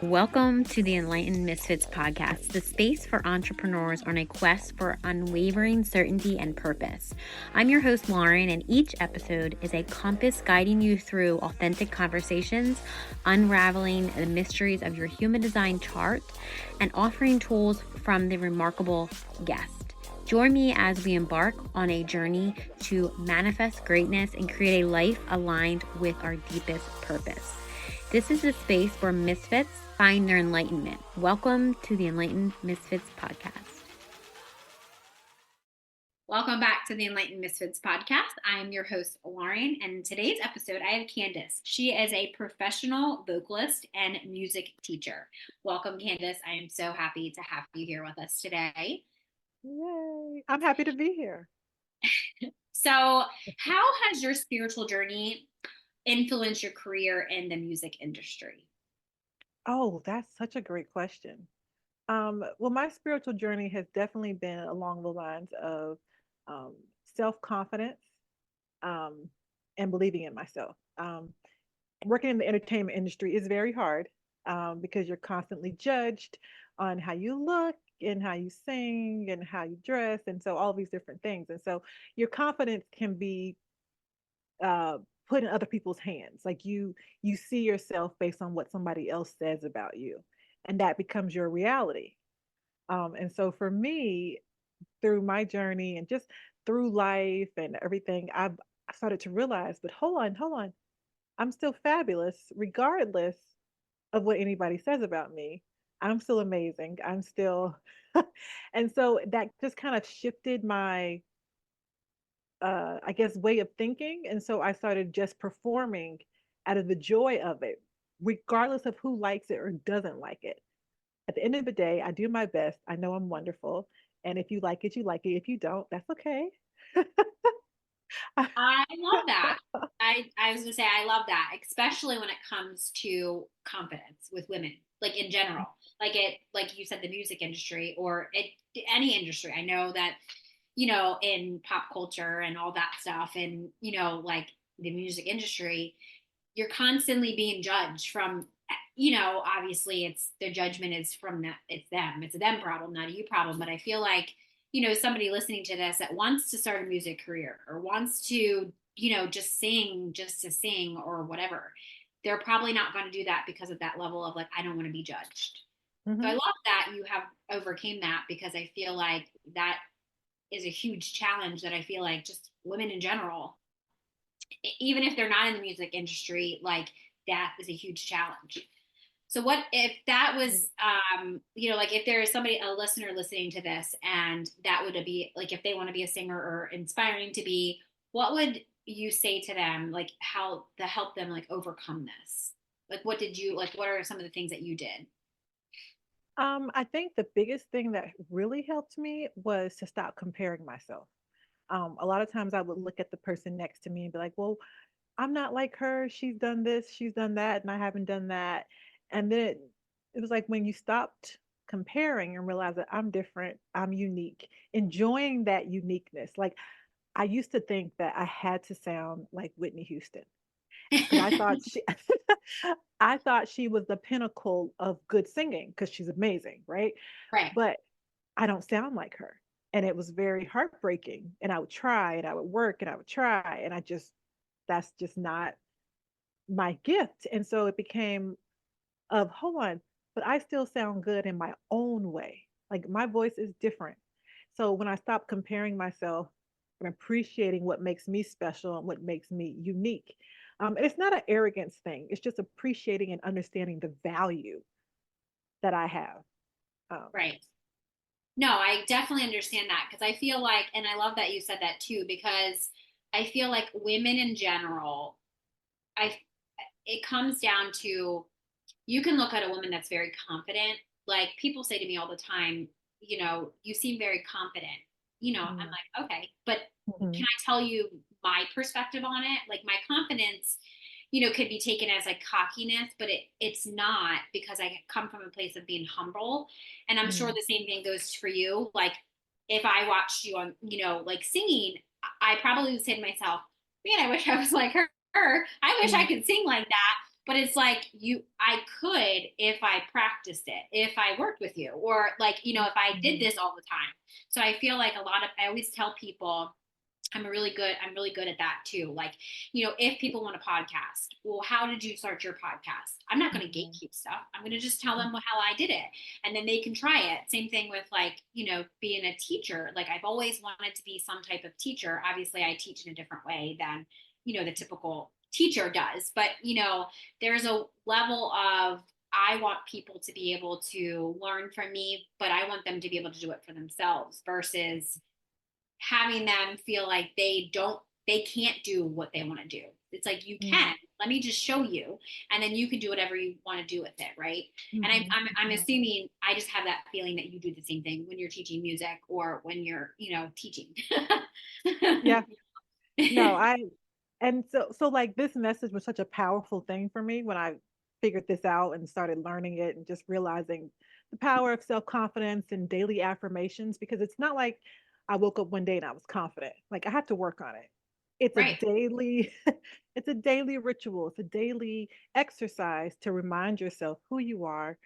Welcome to the Enlightened Misfits podcast, the space for entrepreneurs on a quest for unwavering certainty and purpose. I'm your host, Lauren, and each episode is a compass guiding you through authentic conversations, unraveling the mysteries of your human design chart, and offering tools from the remarkable guest. Join me as we embark on a journey to manifest greatness and create a life aligned with our deepest purpose. This is the space where misfits find their enlightenment. Welcome to the Enlightened Misfits podcast. Welcome back to the Enlightened Misfits podcast. I am your host, Lauren, and in today's episode, I have Candace. She is a professional vocalist and music teacher. Welcome, Candace. I am so happy to have you here with us today. Yay. I'm happy to be here. So, how has your spiritual journey influenced your career in the music industry? Oh, that's such a great question. Well, my spiritual journey has definitely been along the lines of um, self-confidence um, and believing in myself. Working in the entertainment industry is very hard because you're constantly judged on how you look and how you sing and how you dress, and so all these different things. And so your confidence can be uh put in other people's hands. Like you see yourself based on what somebody else says about you, and that becomes your reality. And so for me, through my journey and just through life and everything, I started to realize, but hold on, I'm still fabulous regardless of what anybody says about me. I'm still amazing. I'm still and so that just kind of shifted my I guess, way of thinking. And so I started just performing out of the joy of it, regardless of who likes it or doesn't like it. At the end of the day, I do my best. I know I'm wonderful. And if you like it, you like it. If you don't, that's okay. I love that. I was gonna say I love that, especially when it comes to confidence with women, like in general. Like you said, the music industry or any industry. I know that, in pop culture and all that stuff, and like the music industry, you're constantly being judged from, obviously it's the judgment is from that, it's a them problem, not a you problem. But I feel like, somebody listening to this that wants to start a music career or wants to, just sing just to sing or whatever, they're probably not going to do that because of that level of like, I don't want to be judged. So I Hmm. love that you have overcame that, because I feel like that is a huge challenge that I feel like just women in general, even if they're not in the music industry, like that is a huge challenge. So what if that was, like if there is somebody, a listener listening to this, and that would be like, if they want to be a singer or inspiring to be, what would you say to them? Like how to help them like overcome this? Like, what are some of the things that you did? I think the biggest thing that really helped me was to stop comparing myself. A lot of times I would look at the person next to me and be like, well, I'm not like her. She's done this, she's done that, and I haven't done that. And then it was like when you stopped comparing and realized that I'm different, I'm unique, enjoying that uniqueness. Like I used to think that I had to sound like Whitney Houston because I thought she I thought she was the pinnacle of good singing because she's amazing, right? Right. But I don't sound like her. And it was very heartbreaking. And I would try and I would work and I would try. And that's just not my gift. And so it became of, hold on, but I still sound good in my own way. Like my voice is different. So when I stop comparing myself and appreciating what makes me special and what makes me unique, and it's not an arrogance thing. It's just appreciating and understanding the value that I have. Um, Right. No, I definitely understand that, because I feel like, and I love that you said that too, because I feel like women in general, I it comes down to, you can look at a woman that's very confident. Like people say to me all the time, you seem very confident. I'm mm, like, okay, but can mhm, I tell you my perspective on it? Like my confidence, could be taken as like cockiness, but it's not, because I come from a place of being humble. And I'm sure mm, the same thing goes for you. Like if I watched you on, like singing, I probably would say to myself, man, I wish I was like her. I wish I mm, could sing like that. but it's like I could if I practiced it, if I worked with you, or like, if I did Mhm. this all the time. So I feel like I always tell people I'm really good at that too. Like, if people want a podcast, well, how did you start your podcast? I'm not going to Mhm. gatekeep stuff. I'm going to just tell Mhm. them how I did it, and then they can try it. Same thing with, like, being a teacher. Like, I've always wanted to be some type of teacher. Obviously, I teach in a different way than, the typical teacher does. But, there's a level of, I want people to be able to learn from me, but I want them to be able to do it for themselves versus having them feel like they can't do what they want to do. It's like, you Mhm. can. Let me just show you, and then you can do whatever you want to do with it, right? And Mhm. I'm Mhm. assuming, I just have that feeling that you do the same thing when you're teaching music or when you're, teaching. Yeah. No, and so like this message was such a powerful thing for me when I figured this out and started learning it and just realizing the power of self-confidence and daily affirmations, because it's not like I woke up one day and I was confident. Like I have to work on it. It's a Right. daily it's a daily ritual. It's a daily exercise to remind yourself who you are,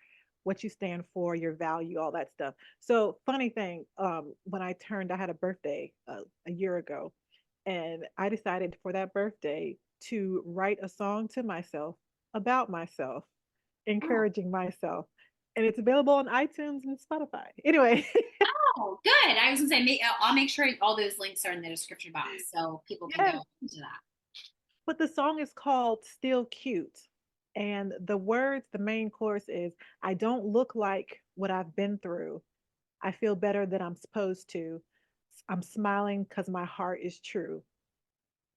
what you stand for, your value, all that stuff. So funny thing, when I had a birthday a year ago, and I decided for that birthday to write a song to myself about myself, Oh, encouraging myself. And it's available on iTunes and Spotify. Anyway, oh, good. I was gonna say, I'll make sure all those links are in the description box so people can yes. go into that. But the song is called Still Cute. And the words, the main chorus is, I don't look like what I've been through. I feel better than I'm supposed to. I'm smiling because my heart is true.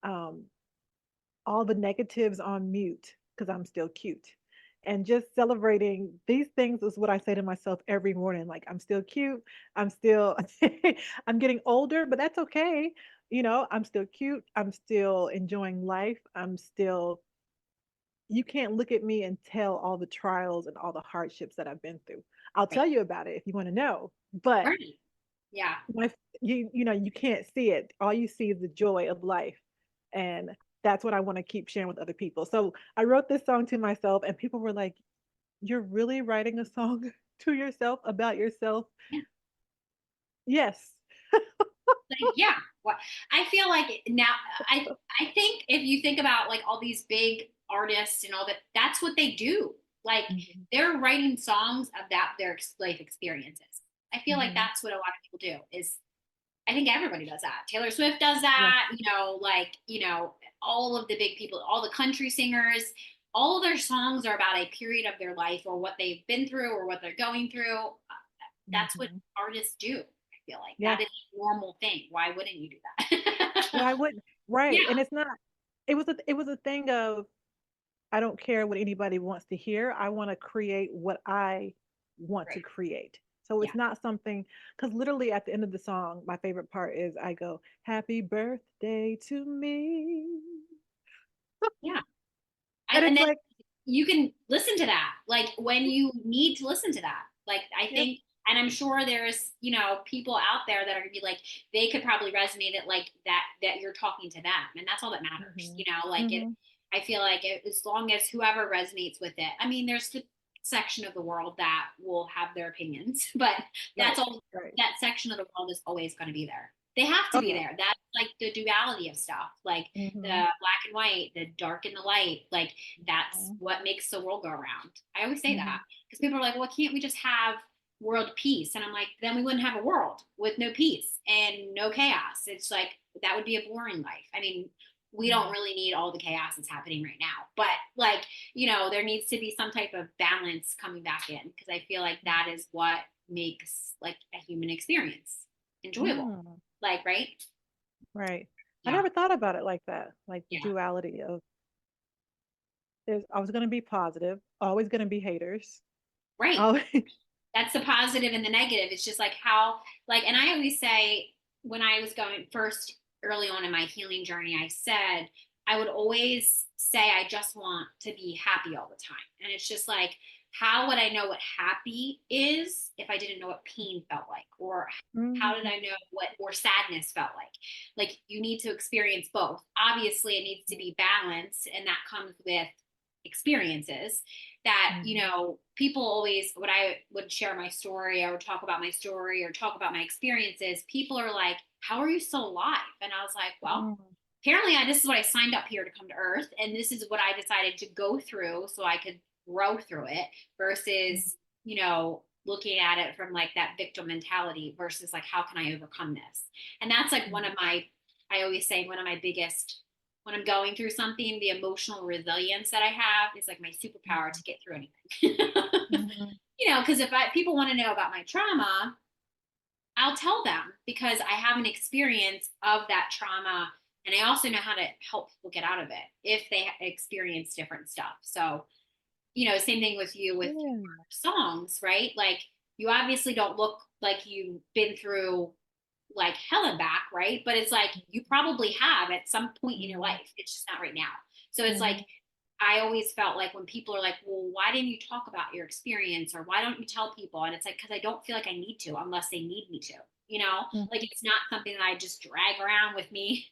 Um, all the negatives on mute because I'm still cute. And just celebrating these things is what I say to myself every morning. Like, I'm still cute. I'm still, I'm getting older, but that's okay. I'm still cute. I'm still enjoying life. You can't look at me and tell all the trials and all the hardships that I've been through. I'll Right. tell you about it if you want to know, but Right. Yeah. my, you can't see it. All you see is the joy of life, and that's what I want to keep sharing with other people. So I wrote this song to myself, and people were like, "You're really writing a song to yourself about yourself?" Yeah. Yes. Like, yeah. What I feel like now, I think if you think about, like, all these big artists and all that, that's what they do. Like, Mhm. they're writing songs about their life experiences. I feel like Mhm. that's what a lot of people do. Is I think everybody does that. Taylor Swift does Yeah. that. Like, all of the big people, all the country singers, all of their songs are about a period of their life or what they've been through or what they're going through. That's what Mhm. artists do. I feel like Yeah. that is a normal thing. Why wouldn't you do that? Why wouldn't? Right. Yeah. And it's not. It was a thing of, I don't care what anybody wants to hear. I want to create what I want to Right. create. So Yeah. it's not something, because literally at the end of the song, my favorite part is I go, Happy birthday to me. Yeah. And And it's then like, you can listen to that, like, when you need to listen to that. Like, I yep. think, and I'm sure there's, people out there that are gonna be like, they could probably resonate it, like that you're talking to them, and that's all that matters. Hmm. Like, it. Hmm. I feel like as long as whoever resonates with it. I mean, there's the section of the world that will have their opinions, but that's Right. all. Right. That section of the world is always going to be there. They have to Oh, be yeah. there. That's like the duality of stuff, like the Hmm. black and white, the dark and the light. Like, that's Hmm. what makes the world go around. I always say Hmm. that because people are like, well, can't we just have world peace? And I'm like, then we wouldn't have a world with no peace and no chaos. It's like, that would be a boring life. I mean, we don't really need all the chaos that's happening right now, but, like, there needs to be some type of balance coming back in, because I feel like that is what makes, like, a human experience enjoyable. Mm, Like, right? right. I Yeah. never thought about it like that, like the Yeah. duality of, there's always going to be positive, always going to be haters. Right. Always. That's the positive and the negative. It's just like how, like, and I always say, when I was going first early on in my healing journey, I said, I would always say, I just want to be happy all the time. And it's just like, how would I know what happy is if I didn't know what pain felt like? Or how did Mhm. I know what, or sadness felt like? Like, you need to experience both. Obviously, it needs to be balanced, and that comes with experiences that, Mhm. people always, when I would share my story, I would talk about my story or talk about my experiences, people are like, how are you still alive? And I was like, well, Mhm. apparently this is what I signed up here to come to earth. And this is what I decided to go through so I could grow through it Mhm. versus, looking at it from like that victim mentality versus like, how can I overcome this? And that's like one Mhm. of my, I always say, one of my biggest, when I'm going through something, the emotional resilience that I have is like my superpower to Mhm. get through anything. Mhm. Because if people want to know about my trauma, I'll tell them because I have an experience of that trauma and I also know how to help people get out of it if they experience different stuff. So, same thing with you with Yeah. songs, right? Like you obviously don't look like you've been through like hell and back, right? But it's like you probably have at some point in your Mhm. life. It's just not right now. So it's like Mhm. I always felt like when people are like, well, why didn't you talk about your experience or why don't you tell people? And it's like, because I don't feel like I need to unless they need me to, like Mhm. it's not something that I just drag around with me,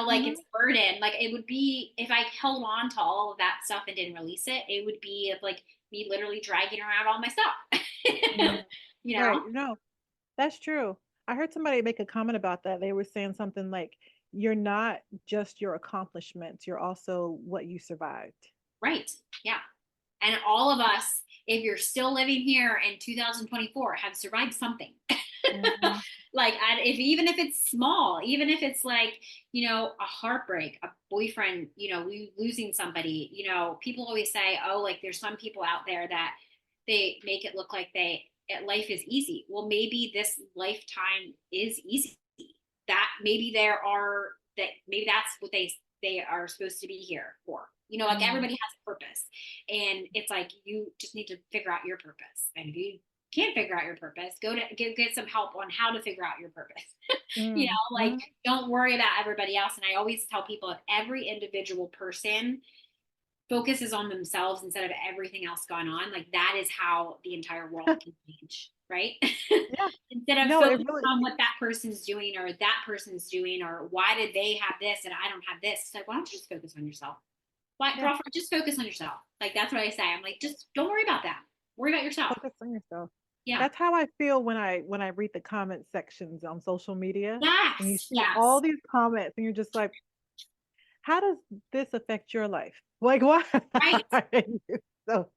like it's Mhm. a burden. Like it would be if I held on to all of that stuff and didn't release it, it would be like me literally dragging around all my stuff, Mhm. you Right. know? No, that's true. I heard somebody make a comment about that. They were saying something like, "You're not just your accomplishments, you're also what you survived." Right. Yeah. And all of us, if you're still living here in 2024, have survived something. Mhm. Like, if even if it's small, even if it's like, a heartbreak, a boyfriend, losing somebody, people always say, oh, like there's some people out there that they make it look like life is easy. Well, maybe this lifetime is easy. That maybe maybe that's what they are supposed to be here for. Like Mhm. everybody has a purpose. And it's like you just need to figure out your purpose. And if you can't figure out your purpose, go to get some help on how to figure out your purpose. Mhm. Like don't worry about everybody else. And I always tell people if every individual person focuses on themselves instead of everything else going on, like that is how the entire world can change, right? Yeah. Instead of No, it focusing really on what that person's doing or that person's doing or why did they have this and I don't have this. It's like, why don't you just focus on yourself? Why, yeah, girlfriend, just focus on yourself. Like that's what I say. I'm like, just don't worry about that. Worry about yourself. focus on yourself. Yeah. That's how I feel when I read the comment sections on social media and you Yes. see all Yes. these comments and you're just like, "How does this affect your life?" Like, why? Right. So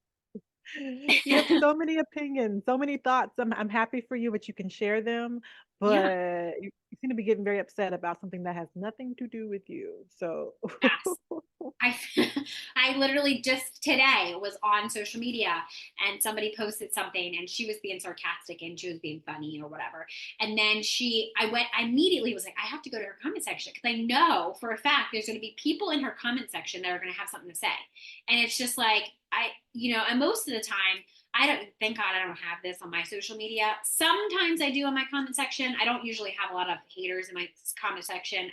you have so many opinions, so many thoughts. I'm happy for you that you can share them, Yeah. but you seem to be getting very upset about something that has nothing to do with you. So Yes. I I literally just today was on social media and somebody posted something and she was being sarcastic and she was being funny or whatever. And then I immediately was like, I have to go to her comment section because I know for a fact there's going to be people in her comment section that are going to have something to say. And it's just like, and most of the time, I don't, thank God I don't have this on my social media. Sometimes I do in my comment section. I don't usually have a lot of haters in my comment section.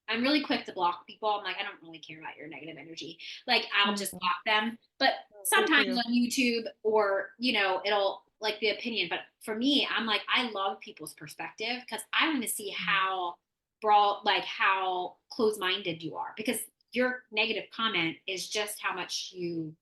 I'm really quick to block people. I'm like, I don't really care about your negative energy. Like, I'll just mm, block them. But good for sometimes you. on YouTube or, it'll like the opinion. But for me, I'm like, I love people's perspective because I want to see Mm, how broad, like how close minded you are because your negative comment is just how much you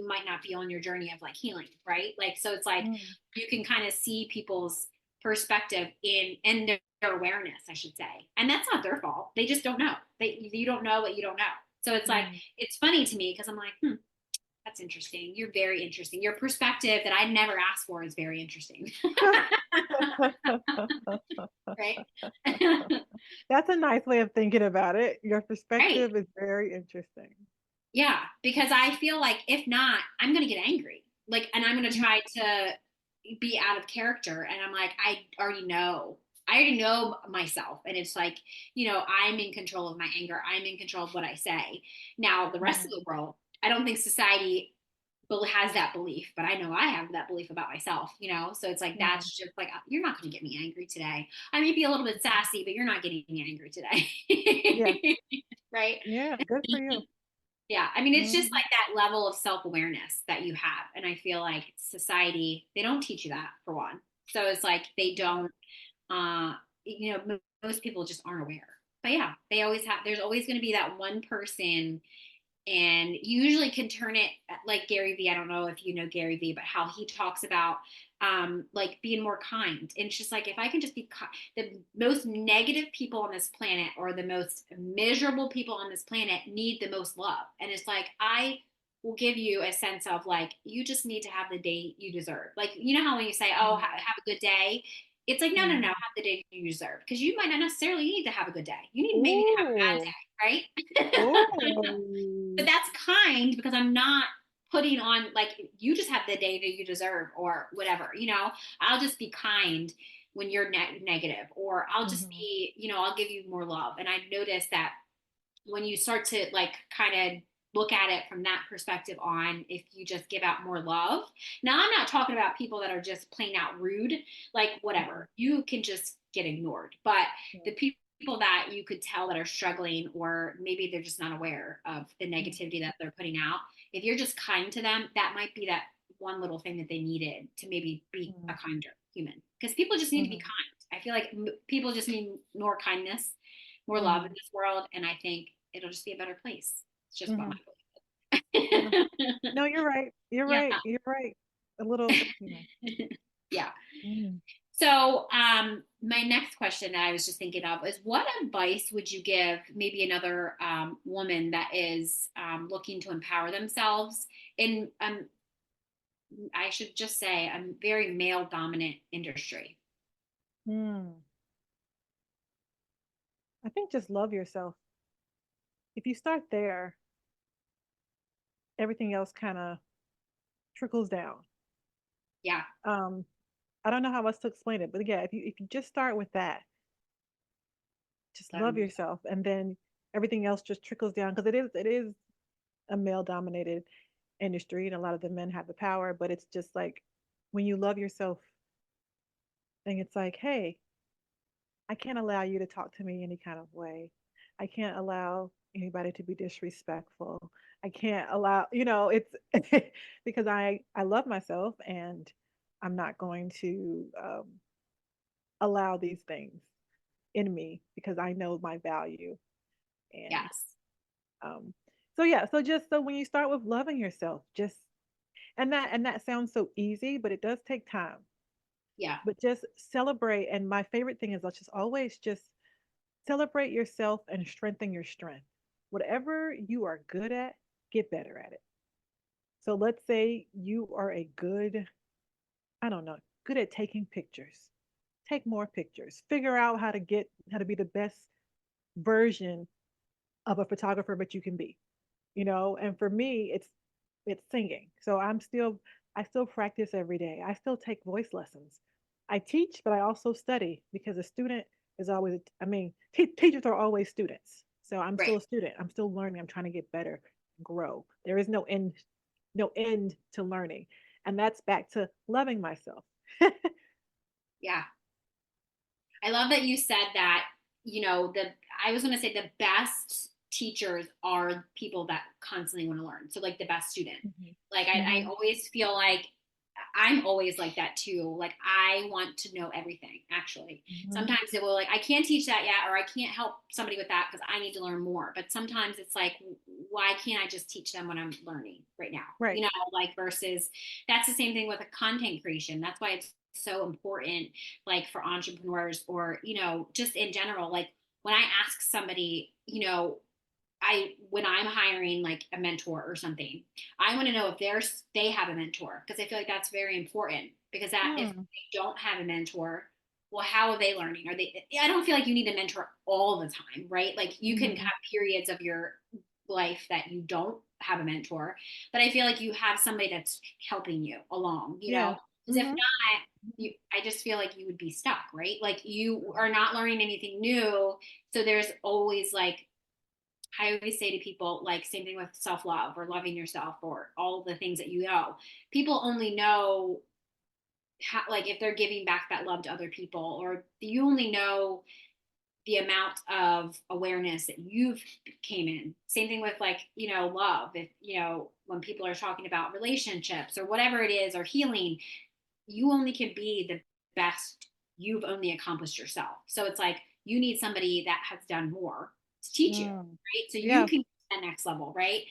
might not be on your journey of like healing, right? Like, so it's like mm, you can kind of see people's perspective in their awareness, I should say. And that's not their fault. They just don't know. You don't know what you don't know. So it's like, mm. it's funny to me because I'm like, that's interesting. You're very interesting. Your perspective that I never asked for is very interesting. Right? That's a nice way of thinking about it. Your Right. perspective is very interesting. Yeah. Because I feel like if not, I'm going to get angry. Like, and I'm going to Mhm, try to be out of character. And I'm like, I already know myself. And it's like, I'm in control of my anger. I'm in control of what I say. Now, the rest of mhm, the world, I don't think society has that belief, but I know I have that belief about myself. So it's like, mhm. that's just like, you're not going to get me angry today. I may be a little bit sassy, but you're not getting me angry Yeah, today. Right. yeah, good for you. Yeah. I mean, it's just Mhm, like that level of self awareness that you have. And I feel like society, they don't teach you that for one. So it's like they yeah, don't, uh, most people just aren't aware. But yeah, there's always going to be that one person and you usually can turn it like Gary Vee. I don't know if you know Gary Vee, but how he talks about like being more kind. And it's just like, if I can just be the most negative people on this planet, or the most miserable people on this planet, need the most love. And it's like, I will give you a sense of like, you just need to have the day you deserve. Like, you know how when you say, oh, have a good day, it's like, no, no, no, Mm-hmm. have the day you deserve, because you might not necessarily need to have a good day. You need maybe to have a bad Ooh. day, right? But Oh. that's kind, because I'm not putting on like, you just have the day that you deserve or whatever, I'll just be kind when you're negative, or I'll just Mm-hmm. be, I'll give you more love. And I noticed that when you start to like kind of look at it from that perspective, on if you just give out more love. Now, I'm not talking about people that are just plain out rude, like Mm-hmm. whatever, you can just get ignored. But the people that you could tell that are struggling, or maybe they're just not aware of the negativity that they're putting out, if you're just kind to them, that might be that one little thing that they needed to maybe be Mm-hmm. a kinder human, because people just need to be Mm-hmm. kind. I feel like people just need more kindness, more love in Mm-hmm. this world, and I think it'll just be a better place. It's just about Mm-hmm. my Yeah. belief. No, you're right. You're Yeah. right. You're right. A little, Yeah. Mm. So, my next question that I was just thinking of is, what advice would you give maybe another woman that is looking to empower themselves in, I should just say, a very male dominant industry? Mm. I think just love yourself. If you start there, everything else kind of trickles down. Yeah. Um, I don't know how else to explain it, but yeah, if you just start with that, just love Loving yourself. yourself, and then everything else just trickles down, because it is a male dominated industry, and a lot of the men have the power, but it's just like when you love yourself, then it's like, hey, I can't allow you to talk to me any kind of way. I can't allow anybody to be disrespectful. I can't allow, it's because I love myself, and I'm not going to allow these things in me, because I know my value. And Yes. um so yeah, so just so when you start with loving yourself, just and that sounds so easy, but it does take time. Yeah. But just celebrate, and my favorite thing is, let's just always just celebrate yourself and strengthen your strength. Whatever you are good at, get better at it. So let's say you are a good, I don't know, good at taking pictures. Take more pictures. Figure out how to be the best version of a photographer but you can be. And for me, it's singing. So I still practice every day. I still take voice lessons. I teach, but I also study, because a student is always, I mean, teachers are always students. So I'm Right. still a student. I'm still learning. I'm trying to get better, grow. There is no end to learning. And that's back to loving myself. Yeah. I love that you said that, the I was going to say the best teachers are people that constantly want to learn. So like the best student. Mhm. Like I Mhm. always feel like I'm always like that too. Like I want to know everything, actually. Mhm. Sometimes it will like, I can't teach that yet, or I can't help somebody with that because I need to learn more. But sometimes it's like, why can't I just teach them what I'm learning right now? Right. Like versus that's the same thing with a content creation. That's why it's so important, like for entrepreneurs, or, just in general. Like when I ask somebody, I when I'm hiring like a mentor or something, I want to know if they have a mentor, because I feel like that's very important, because that if Hmm. they don't have a mentor, well, how are they learning? Are they I don't feel like you need a mentor all the time, right? Like you can Mhm. have periods of your life that you don't have a mentor, but I feel like you have somebody that's helping you along, Yeah. because if Mhm. not, I just feel like you would be stuck, right? Like you are not learning anything new. So there's always like, I always say to people, like, same thing with self love or loving yourself or all the things that you know. People only know how, like, if they're giving back that love to other people, or you only know the amount of awareness that you've came in. Same thing with like, love. If, when people are talking about relationships or whatever it is, or healing, you only can be the best you've only accomplished yourself. So it's like you need somebody that has done more to teach you, Mm. right? So you Yeah. can that next level, right?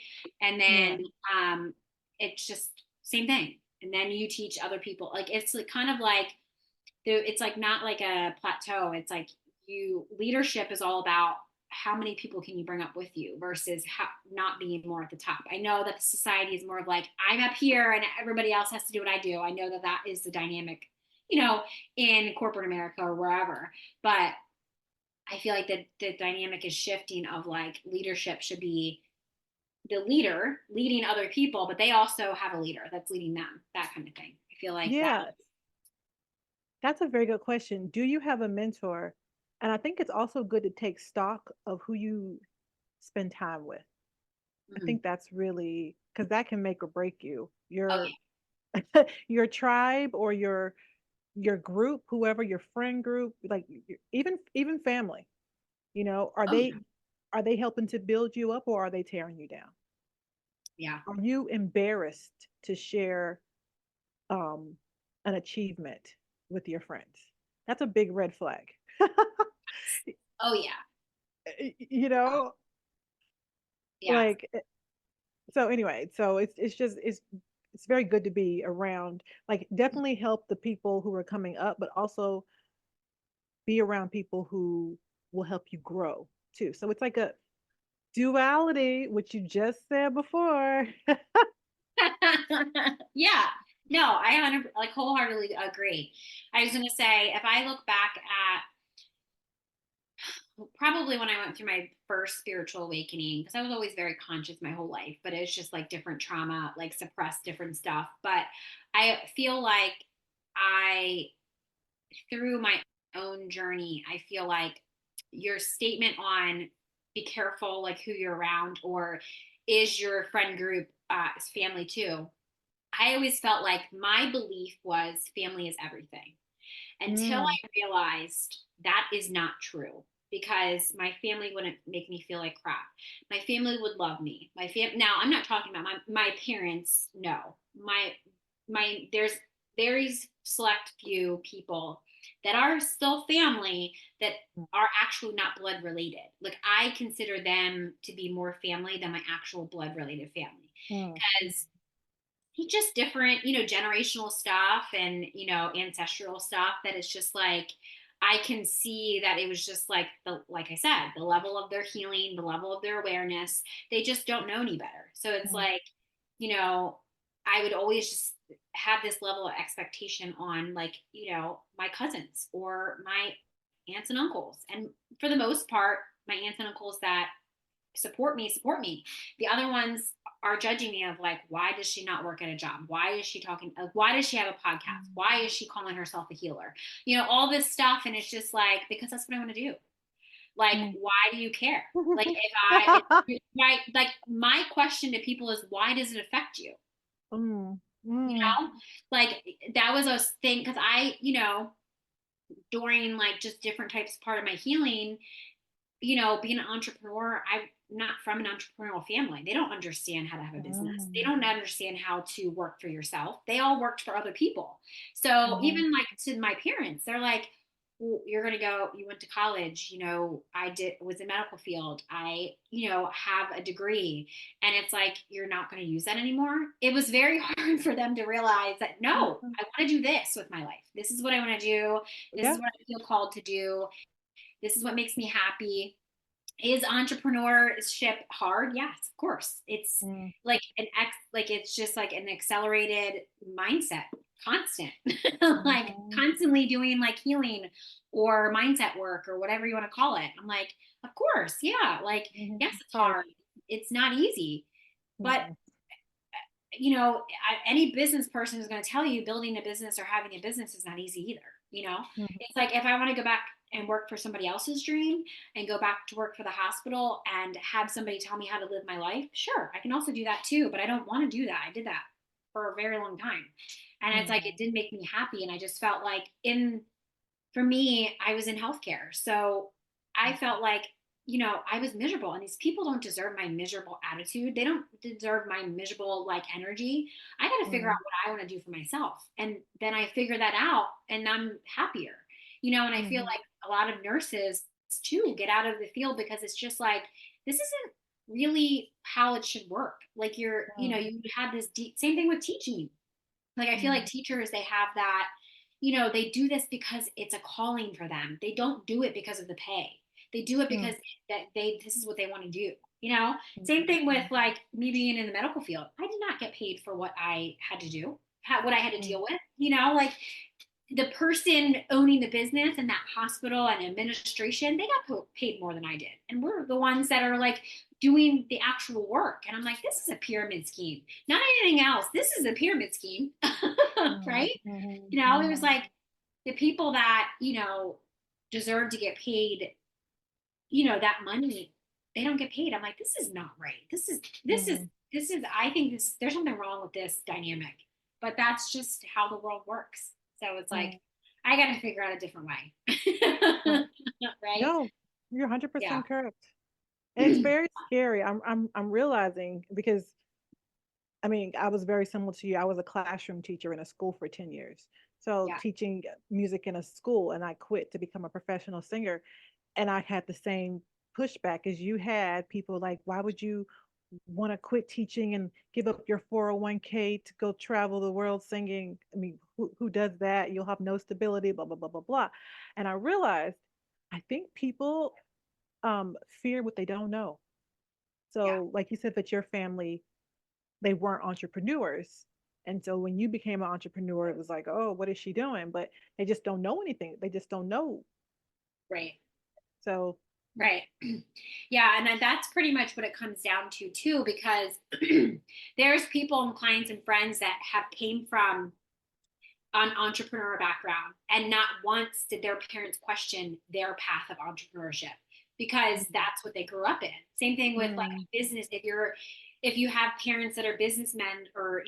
And Yeah. then um it's just same thing. And then you teach other people. Like it's like kind of like it's like not like a plateau. It's like you leadership is all about how many people can you bring up with you versus how not being more at the top. I know that the society is more of like I'm up here and everybody else has to do what I do. I know that that is the dynamic, in corporate America or wherever. But I feel like the dynamic is shifting of like leadership should be the leader leading other people, but they also have a leader that's leading them, that kind of thing. I feel like that. Yeah, that's a very good question. Do you have a mentor? And I think it's also good to take stock of who you spend time with. I Mhm. think that's really because that can make or break you. Oh Your tribe or your group, whoever your friend group, like even family. Are yeah, oh yeah, they helping to build you up or are they tearing you down? yeah. Are you embarrassed to share um an achievement with your friends? That's a big red flag. Oh yeah, you know, yeah. like so anyway, so it's just it's very good to be around, like definitely help the people who are coming up, but also be around people who will help you grow too. So it's like a duality, which you just said before. Yeah. No, like wholeheartedly agree. I was gonna say if I look back at probably when I went through my first spiritual awakening, because I was always very conscious my whole life, but it's just like different trauma, like suppressed different stuff. But I feel like I, through my own journey, I feel like your statement on be careful, like who you're around, or is your friend group family too? I always felt like my belief was family is everything until Mm, I realized that is not true because my family wouldn't make me feel like crap. My family would love me. Now I'm not talking about my parents. No, my there's very select few people that are still family that are actually not blood related. Like I consider them to be more family than my actual blood related family mm, because it's just different, generational stuff and, ancestral stuff that it's just like I can see that it was just like like I said, the level of their healing, the level of their awareness, they just don't know any better. So it's mm, like, I would always just have this level of expectation on like, my cousins or my aunts and uncles. And for the most part, my aunts and uncles that support me. The other ones are judging me of like, why does she not work at a job? Why is she talking? Why does she have a podcast? Why is she calling herself a healer? All this stuff. And it's just like, because that's what I want to do. Like, mm. why do you care? Like, Mm, right, like my question to people is, why does it affect you? You mm, know, like that was a thing because during like just different types of part of my healing, being an entrepreneur, I'm not from an entrepreneurial family. They don't understand how to have a business. They mm, don't understand how to work for yourself. They all worked for other people. So mhm, even like to my parents, they're like, well, you're going to go, you went to college, was in medical field. I, have a degree. And it's like, you're not going to use that anymore. It was very hard for them to realize that, no, mhm. I want to do this with my life. This is what I want to do. This is Yeah. what I feel called to do. This is what makes me happy. Is entrepreneurship hard? Yes, of course. It's Mm, like like it's just like an accelerated mindset, constant, like mhm, constantly doing like healing or mindset work or whatever you want to call it. I'm like, of course, yeah. Like, mhm. yes, it's Hard. hard. It's not easy, but Mm-mm. any business person is going to tell you building a business or having a business is not easy either. Mhm, It's like if I want to go back and work for somebody else's dream and go back to work for the hospital and have somebody tell me how to live my life, sure, I can also do that too, but I don't want to do that. I did that for a very long time. And it's like it mhm, didn't make me happy. And I just felt like for me, I was in healthcare. So I felt like, I was miserable and these people don't deserve my miserable attitude. They don't deserve my miserable like energy. I got to figure out mhm, what I want to do for myself. And then I figure that out and I'm happier, and I feel mhm, like a lot of nurses too get out of the field because it's just like, this isn't really how it should work. Like Mm, you have this deep, same thing with teaching. Like I feel like mm, teachers, they have that, they do this because it's a calling for them. They don't do it because of the pay. They do it mm, because this is what they want to do. mm, Same thing with mm, like me being in the medical field. I did not get paid for what I had to do, what I had to mm, deal with. Like the person owning the business and that hospital and administration, they got paid more than I did. And we're the ones that are like doing the actual work. And I'm like, this is a pyramid scheme, not anything else. This is a pyramid scheme, mm, right? mhm, It was mhm, like the people that, deserve to get paid, that money, they don't get paid. I'm like, this is not right. mm, I think there's something wrong with this dynamic, but that's just how the world works. So it's like, mm. I got to figure out a different way. Right. Right? No, you're Yeah. 100% correct. And it's very scary. I'm realizing because I mean, I was very similar to you. I was a classroom teacher in a school for 10 years. So Yeah. teaching music in a school, and I quit to become a professional singer. And I had the same pushback as you had. People like, why would you want to quit teaching and give up your 401k to go travel the world singing? I mean, who does that? You'll have no stability, blah, blah, blah, blah, blah. And I realized I think people fear what they don't know. Yeah. So, like you said, that your family, they weren't entrepreneurs. And so when you became an entrepreneur, it was like, oh, what is she doing? But they just don't know anything. They just don't know. Right. So, Right. Yeah, and then that's pretty much what it comes down to too, because there's people and clients and friends that have came from an entrepreneur background, and not once did their parents question their path of entrepreneurship because that's what they grew up in. Same thing with like mm, business. If you have parents that are businessmen, or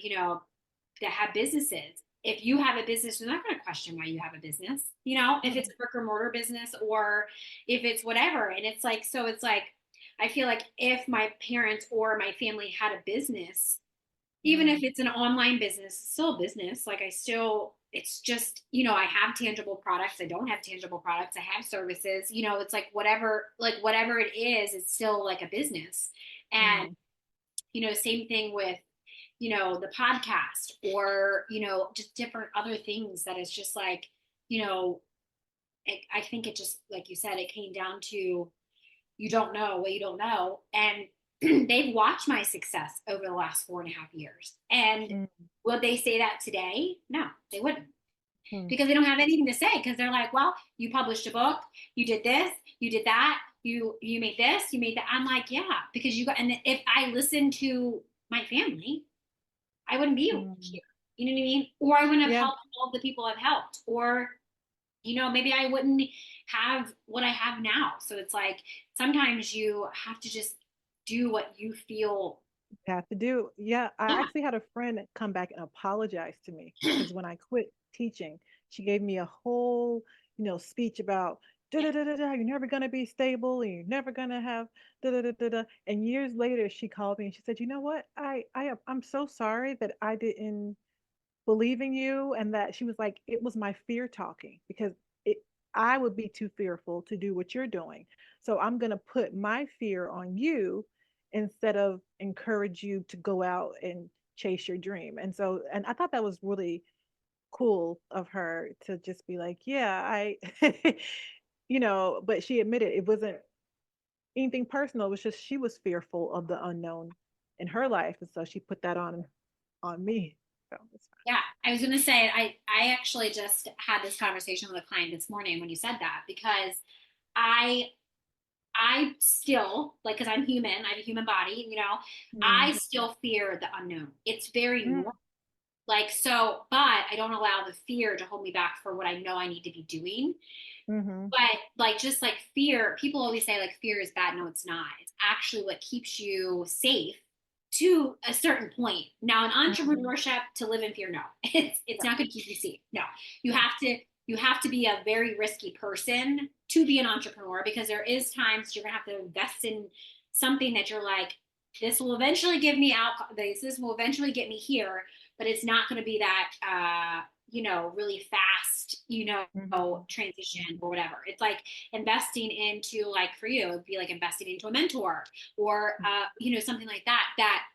that have businesses, if you have a business, they're not going to question why you have a business. If it's mm, a brick or mortar business, or if it's whatever. And it's like, so it's like, I feel like if my parents or my family had a business, even if mm, it's an online business, it's still a business. Like it's just, I have tangible products. I don't have tangible products. I have services, it's like whatever it is, it's still like a business. And, mm, same thing with, the podcast, or, just different other things that is just like, you know, I think it just, like you said, it came down to, you don't know what you don't know. And they've watched my success over the last 4.5 years. And mm, would they say that today? No, they wouldn't, mm, because they don't have anything to say, because they're like, well, you published a book, you did this, you did that, you made this, you made that. I'm like, yeah, because you got, and if I listened to my family, I wouldn't be mm. here. You know what I mean? Or I wouldn't have Yeah, helped all the people I've helped. Or, maybe I wouldn't have what I have now. So it's like sometimes you have to just do what you feel. have to do. Yeah, I Yeah. actually had a friend come back and apologize to me because when I quit teaching, she gave me a whole, speech about da Yeah. da da da da. You're never gonna be stable, and you're never gonna have da da da da da. And years later, she called me and she said, "You know what? I'm so sorry that I didn't believing you," and that she was like, it was my fear talking because it I would be too fearful to do what you're doing. So I'm going to put my fear on you instead of encourage you to go out and chase your dream. And so, and I thought that was really cool of her to just be like, yeah, I but she admitted it wasn't anything personal. It was just she was fearful of the unknown in her life, and so she put that on me. So it's Yeah. I was going to say, I actually just had this conversation with a client this morning when you said that, because I, I still, like, because I'm human, I have a human body, I fine. still fear the unknown. It's very Mm, normal. Like, so, but I don't allow the fear to hold me back for what I know I need to be doing. mhm, But like, just like fear, people always say like fear is bad. No, it's not. It's actually what keeps you safe to a certain point. Now, in mhm. entrepreneurship, to live in fear, no, it's Yeah, not going to keep you safe. No, you yeah, have to you have to be a very risky person to be an entrepreneur, because there is times you're gonna have to invest in something that you're like, this will eventually give me out. This will eventually get me here. but it's not going to be that, really fast, Mhm. transition Mhm. or whatever. It's like investing into, like for you, it'd be like investing into a mentor or, something like that, that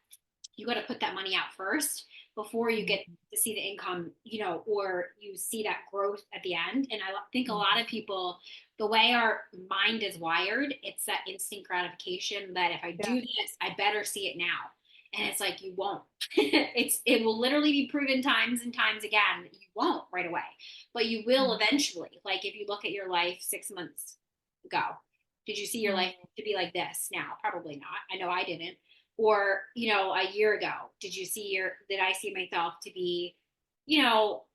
you got to put that money out first before you get Mhm. to see the income, or you see that growth at the end. And I think a lot Mhm. of people, the way our mind is wired, it's that instant gratification that if I Yeah. do this, I better see it now. And it's like you won't. It will literally be proven times and times again that you won't right away, but you will Mhm. eventually. Like if you look at your life 6 months ago, did you see your life Mhm. to be like this now? Probably not. I know I didn't. Or a year ago, did I see myself to be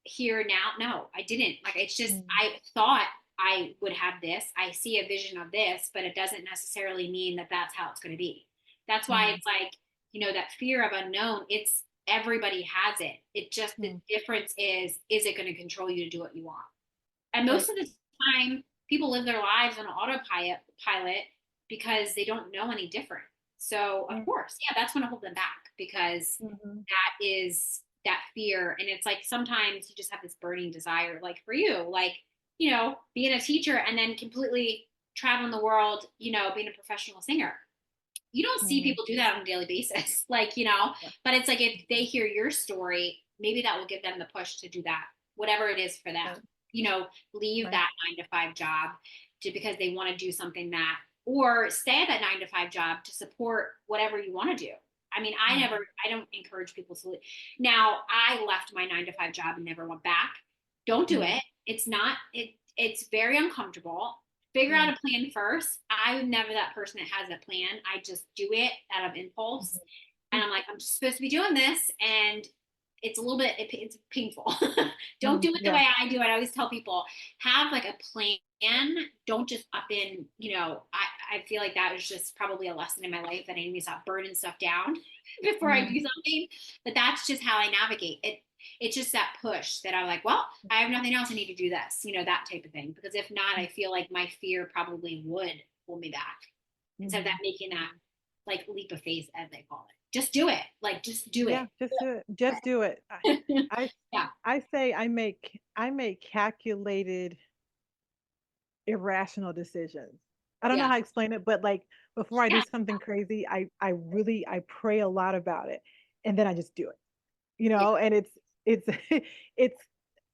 here now? No, I didn't. Like it's just, Mhm. I thought I would have this, I see a vision of this, but it doesn't necessarily mean that that's how it's going to be. That's why Mhm. it's like, that fear of unknown, it's everybody has it. It just, the Mhm. difference is it going to control you to do what you want? And most Right. of the time, people live their lives on autopilot because they don't know any different. So, of Mhm. course, yeah, that's going to hold them back because Mhm. that is that fear. And it's like sometimes you just have this burning desire, like for you, like, being a teacher and then completely traveling the world, being a professional singer. You don't see Mhm. people do that on a daily basis, like, Yeah. but it's like if they hear your story, maybe that will give them the push to do that, whatever it is for them, Right. leave Right. that 9 to 5 job because they want to do something that, or stay at that 9 to 5 job to support whatever you want to do. I mean, Mhm. I don't encourage people to leave. Now, I left my 9 to 5 job and never went back. Don't do Mhm. it. It's not, it's very uncomfortable. Figure out Mhm. a plan first. I'm never that person that has a plan. I just do it out of impulse. And Mhm. I'm like, I'm just supposed to be doing this. And it's a little bit, it's painful. Don't Mhm. do it the Yeah. way I do it. I always tell people, have like a plan. Don't just up in, I feel like that was just probably a lesson in my life that I need to stop burning stuff down before I do Mhm. something. But that's just how I navigate it. It's just that push that I'm like, well, I have nothing else. I need to do this, that type of thing. Because if not, I feel like my fear probably would hold me back instead of that Mhm. making that Mhm. like leap of faith as they call it. Just do it. Like just do it. Yeah, just do it. Just do it. I Yeah. I say I make calculated irrational decisions. I don't know Yeah. how to explain it, but like before I do Yeah. something crazy, I pray a lot about it and then I just do it. Yeah. And it's it's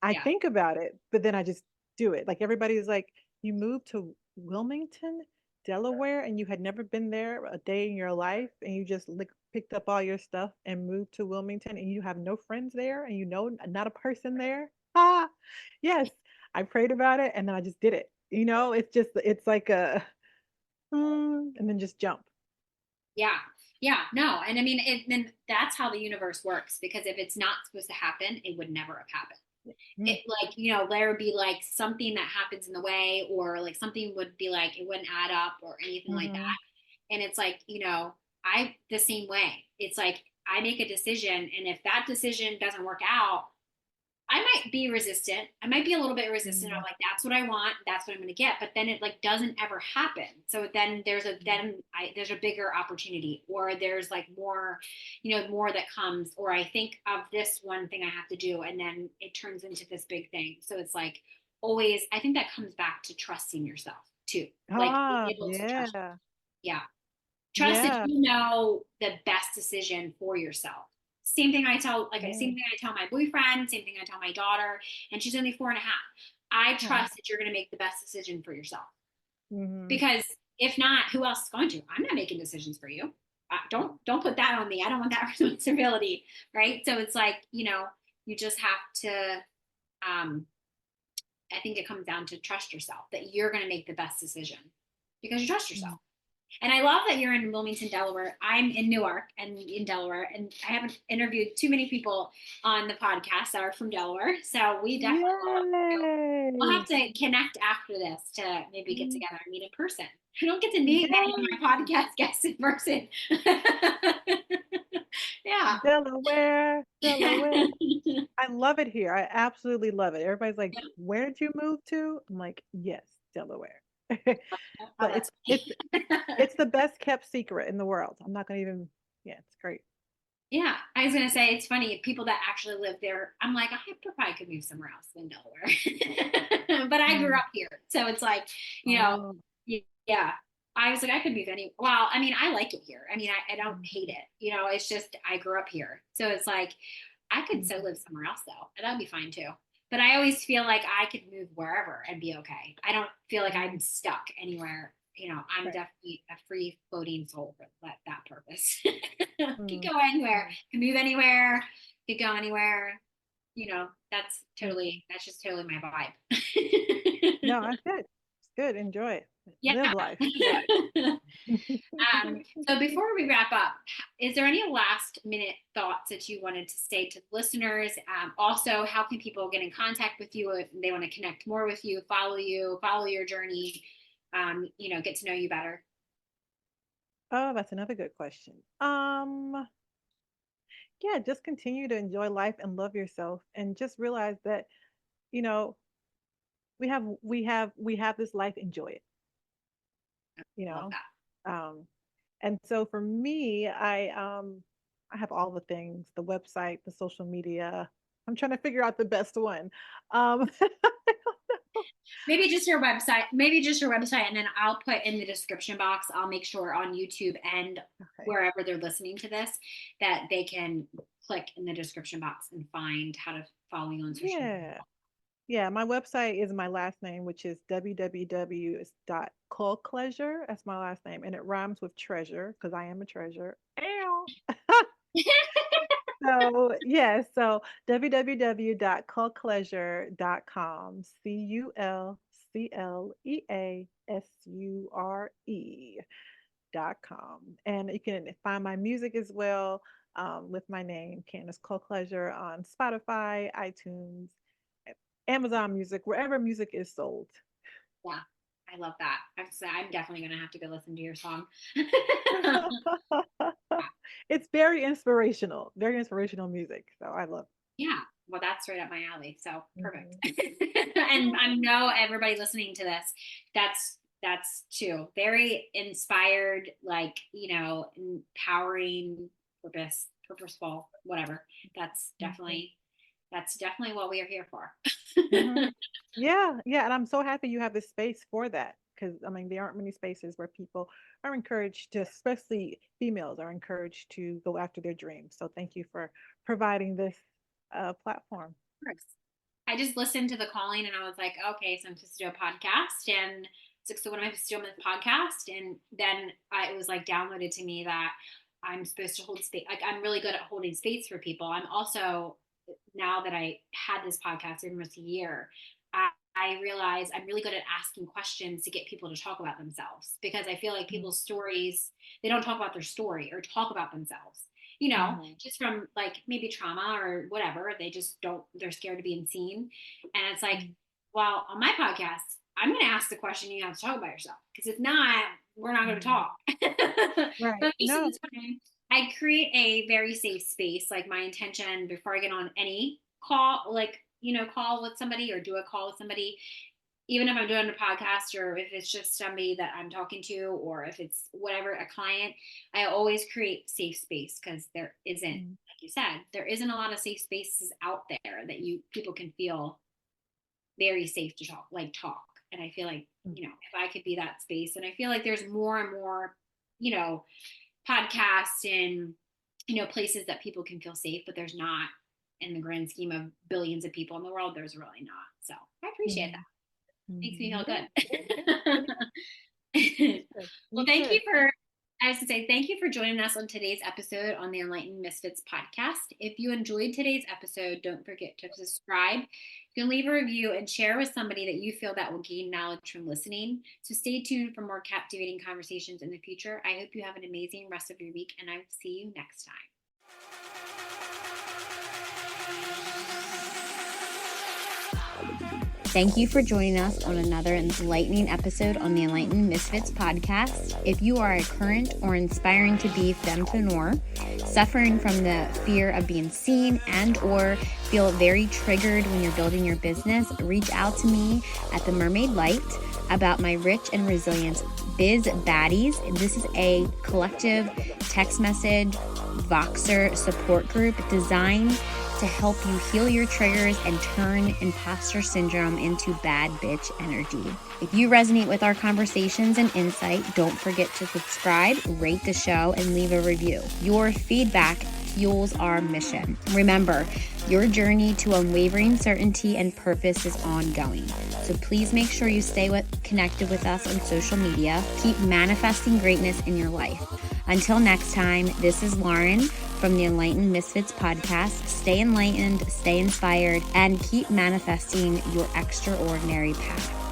I Yeah. think about it, but then I just do it. Like everybody's like, you moved to Wilmington, Delaware, and you had never been there a day in your life, and you just picked up all your stuff and moved to Wilmington, and you have no friends there, and not a person there. Ah, yes, I prayed about it, and then I just did it. It's like and then just jump. Yeah. Yeah. No. And I mean, then that's how the universe works because if it's not supposed to happen, it would never have happened. Mm, It like, there would be like something that happens in the way, or like something would be like, it wouldn't add up or anything like mhm, that. And it's like, I, the same way. It's like, I make a decision, and if that decision doesn't work out, I might be resistant. I might be a little bit resistant. I'm mhm, like, that's what I want. That's what I'm going to get. But then it like doesn't ever happen. So then there's a bigger opportunity, or there's like more, more that comes, or I think of this one thing I have to do, and then it turns into this big thing. So it's like always, I think that comes back to trusting yourself too, like ah, being able to trust. yeah, Yeah, trust that yeah, you know the best decision for yourself. Same yeah, thing I tell my boyfriend, same thing I tell my daughter, and she's only 4.5. I uh-huh, trust that you're going to make the best decision for yourself, mhm, because if not, who else is going to? I'm not making decisions for you. Don't put that on me. I don't want that responsibility, right? So it's like, you just have to. Um, I think it comes down to trust yourself that you're going to make the best decision because you trust yourself. mhm. And I love that you're in Wilmington, Delaware. I'm in Newark and in Delaware, and I haven't interviewed too many people on the podcast that are from Delaware. So we definitely will have to, we'll Yay! have to connect after this to maybe get Mm, together and meet in person. I don't get to meet many of yay! my podcast guests in person. Yeah. Delaware, Delaware. I love it here. I absolutely love it. Everybody's like, "Where did you move to?" I'm like, "Yes, Delaware." Oh, But that's it's the best kept secret in the world. I'm not gonna even. Yeah, it's great. Yeah, I was gonna say it's funny people that actually live there. I'm like, I probably could move somewhere else than Delaware, but I grew Mm. up here, so it's like, you know, Oh. yeah. I was like, I could move any. Well, I mean, I like it here. I mean, I don't hate Mhm. it. It's just I grew up here, so it's like I could so Mhm. live somewhere else though, and that'd be fine too. But I always feel like I could move wherever and be okay. I don't feel like I'm Mhm. stuck anywhere. I'm Right. definitely a free floating soul for that purpose. Could Mm. go anywhere, Mm. could move anywhere, could go anywhere. Mhm. That's just totally my vibe. No, that's good. It's good. Enjoy it. Yeah. Live life. So before we wrap up, is there any last minute thoughts that you wanted to say to listeners? Also, how can people get in contact with you if they want to connect more with you, follow your journey, get to know you better? Oh, that's another good question. Yeah, just continue to enjoy life and love yourself and just realize that, you know, we have this life, enjoy it, you Love know. that. Um and so for me, I have all the things, the website, the social media. I'm trying to figure out the best one. Um Maybe just your website, and then I'll put in the description box. I'll make sure on YouTube and okay. wherever they're listening to this that they can click in the description box and find how to follow you on social media. Yeah. Yeah, my website is my last name, which is www.culceasure. That's my last name, and it rhymes with treasure because I am a treasure. Ow. So yeah, so www.culceasure.com, CulcleAsure.com, and you can find my music as well, with my name, Candace Culceasure, on Spotify, iTunes, Amazon Music, wherever music is sold. Yeah, I love that. I'm definitely gonna have to go listen to your song. It's very inspirational music. So I love Yeah, well, that's right up my alley. So it. perfect. Mhm. And I know everybody listening to this, that's too very inspired, like empowering, purposeful, whatever. That's Mhm. definitely that's definitely what we are here for. Mhm. Yeah, yeah, and I'm so happy you have this space for that because I mean there aren't many spaces where people are encouraged to, especially females, are encouraged to go after their dreams. So thank you for providing this platform. I just listened to the calling and I was like, okay, so I'm supposed to do a podcast. And it's like, so what am I supposed to do on this podcast? And then it was like downloaded to me that I'm supposed to hold space. Like, I'm really good at holding space for people. I'm also, now that I had this podcast in almost a year, I realize I'm really good at asking questions to get people to talk about themselves because I feel like people's stories, they don't talk about their story or talk about themselves, Mm-hmm. just from like maybe trauma or whatever. They just don't, they're scared of being seen. And it's like, well, on my podcast, I'm going to ask the question, you have to talk about yourself. Because if not, we're not going to Mm-hmm. talk. Right. But most of No. the time, I create a very safe space. Like my intention before I get on any call, like, call with somebody or do a call with somebody, even if I'm doing a podcast or if it's just somebody that I'm talking to or if it's whatever, a client, I always create safe space because there isn't, Mm-hmm. like you said, there isn't a lot of safe spaces out there that people can feel very safe to talk. And I feel like, if I could be that space, and I feel like there's more and more, you know, podcasts and, places that people can feel safe, but there's not in the grand scheme of billions of people in the world, there's really not. So I appreciate that. Makes me feel Yeah. Yeah. good. Yeah. Well, Good. Me thank you too. for, I was to say, thank you for joining us on today's episode on the Enlightened Misfits podcast. If you enjoyed today's episode, don't forget to subscribe. You can leave a review and share with somebody that you feel that will gain knowledge from listening. So stay tuned for more captivating conversations in the future. I hope you have an amazing rest of your week, and I will see you next time. Thank you for joining us on another enlightening episode on the Enlightened Misfits podcast. If you are a current or inspiring to be fempreneur, suffering from the fear of being seen and or feel very triggered when you're building your business, reach out to me at The Mermaid Light about my rich and resilient Biz Baddies. This is a collective text message Voxer support group designed to help you heal your triggers and turn imposter syndrome into bad bitch energy. If you resonate with our conversations and insight, don't forget to subscribe, rate the show, and leave a review. Your feedback fuels our mission. Remember, your journey to unwavering certainty and purpose is ongoing. So please make sure you stay connected with us on social media. Keep manifesting greatness in your life. Until next time, this is Lauren from the Enlightened Misfits podcast. Stay enlightened, stay inspired, and keep manifesting your extraordinary path.